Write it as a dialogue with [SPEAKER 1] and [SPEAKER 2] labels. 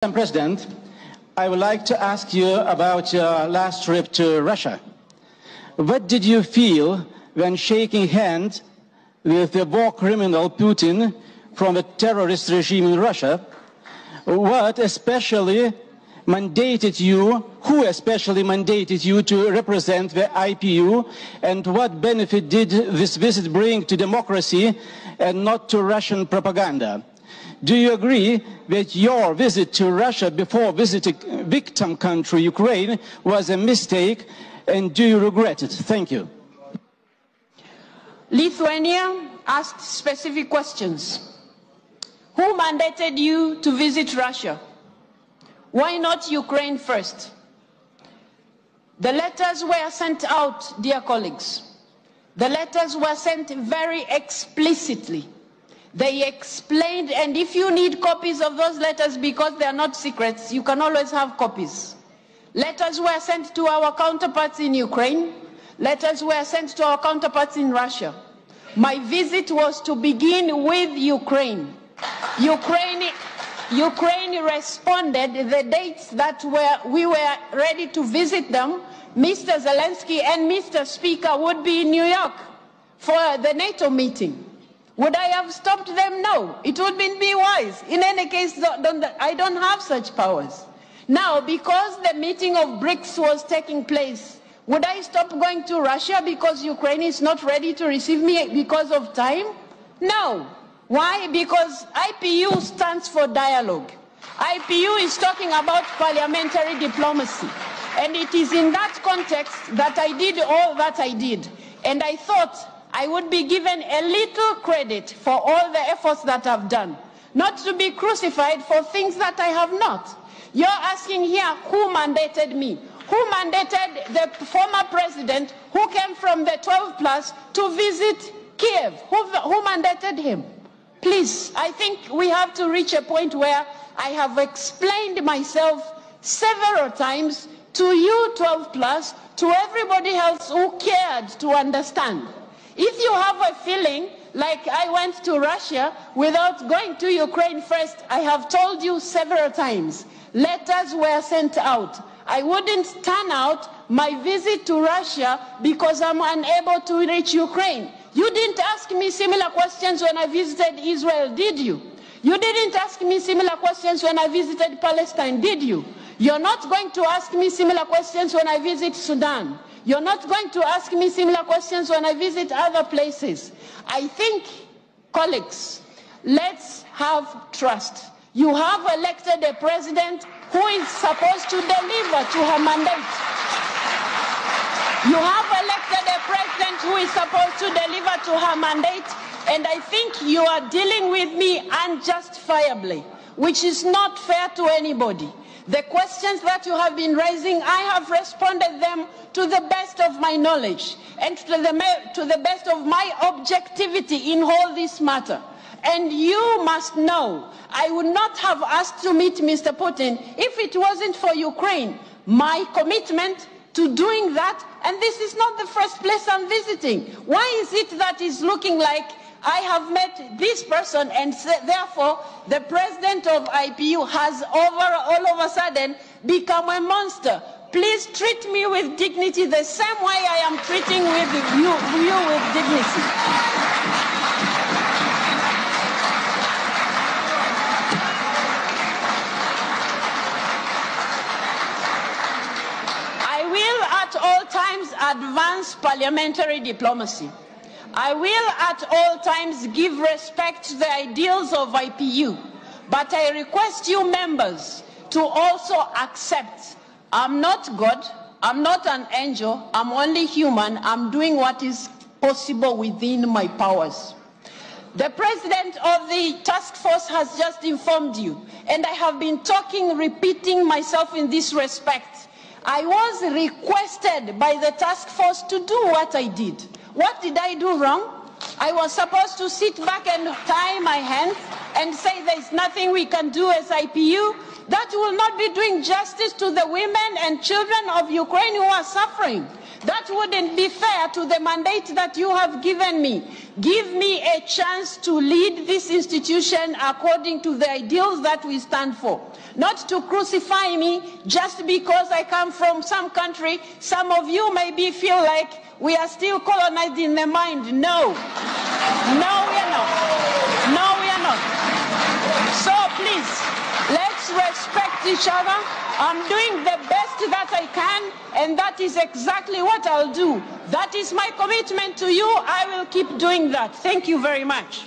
[SPEAKER 1] Madam President, I would like to ask you about your last trip to Russia. What did you feel when shaking hands with the war criminal Putin from the terrorist regime in Russia? What especially mandated you, who especially mandated you to represent the IPU, and what benefit did this visit bring to democracy and not to Russian propaganda? Do you agree that your visit to Russia before visiting victim country Ukraine was a mistake, and do you regret it? Thank you.
[SPEAKER 2] Lithuania asked specific questions. Who mandated you to visit Russia? Why not Ukraine first? The letters were sent out, dear colleagues. The letters were sent very explicitly. They explained, and if you need copies of those letters because they are not secrets, you can always have copies. Letters were sent to our counterparts in Ukraine. Letters were sent to our counterparts in Russia. My visit was to begin with Ukraine. Ukraine responded the dates that we were ready to visit them. Mr. Zelensky and Mr. Speaker would be in New York for the NATO meeting. Would I have stopped them? No. It would be wise. In any case, I don't have such powers. Now, because the meeting of BRICS was taking place, would I stop going to Russia because Ukraine is not ready to receive me because of time? No. Why? Because IPU stands for dialogue. IPU is talking about parliamentary diplomacy. And it is in that context that I did all that I did. And I thought I would be given a little credit for all the efforts that I've done, not to be crucified for things that I have not. You're asking here who mandated me, who mandated the former president who came from the 12 plus to visit Kiev, who mandated him? Please, I think we have to reach a point where I have explained myself several times to you 12 plus, to everybody else who cared to understand. If you have a feeling like I went to Russia without going to Ukraine first, I have told you several times, letters were sent out. I wouldn't turn out my visit to Russia because I'm unable to reach Ukraine. You didn't ask me similar questions when I visited Israel, did you? You didn't ask me similar questions when I visited Palestine, did you? You're not going to ask me similar questions when I visit Sudan. You're not going to ask me similar questions when I visit other places. I think, colleagues, let's have trust. You have elected a president who is supposed to deliver to her mandate. You have elected a president who is supposed to deliver to her mandate, and I think you are dealing with me unjustifiably, which is not fair to anybody. The questions that you have been raising, I have responded them to the best of my knowledge and to the best of my objectivity in all this matter. And you must know, I would not have asked to meet Mr. Putin if it wasn't for Ukraine. My commitment to doing that, and this is not the first place I'm visiting. Why is it that it's looking like I have met this person and therefore the president of IPU has all of a sudden become a monster? Please treat me with dignity the same way I am treating you with dignity. I will at all times advance parliamentary diplomacy. I will at all times give respect to the ideals of IPU, but I request you members to also accept I'm not God, I'm not an angel, I'm only human, I'm doing what is possible within my powers. The president of the task force has just informed you, and I have been repeating myself in this respect. I was requested by the task force to do what I did. What did I do wrong? I was supposed to sit back and tie my hands and say there's nothing we can do as IPU. That will not be doing justice to the women and children of Ukraine who are suffering. That wouldn't be fair to the mandate that you have given me. Give me a chance to lead this institution according to the ideals that we stand for. Not to crucify me just because I come from some country. Some of you maybe feel like we are still colonized in the mind. No. No, we are not. No, we are not. So please, let's respect each other. I'm doing the best that I can, and that is exactly what I'll do. That is my commitment to you. I will keep doing that. Thank you very much.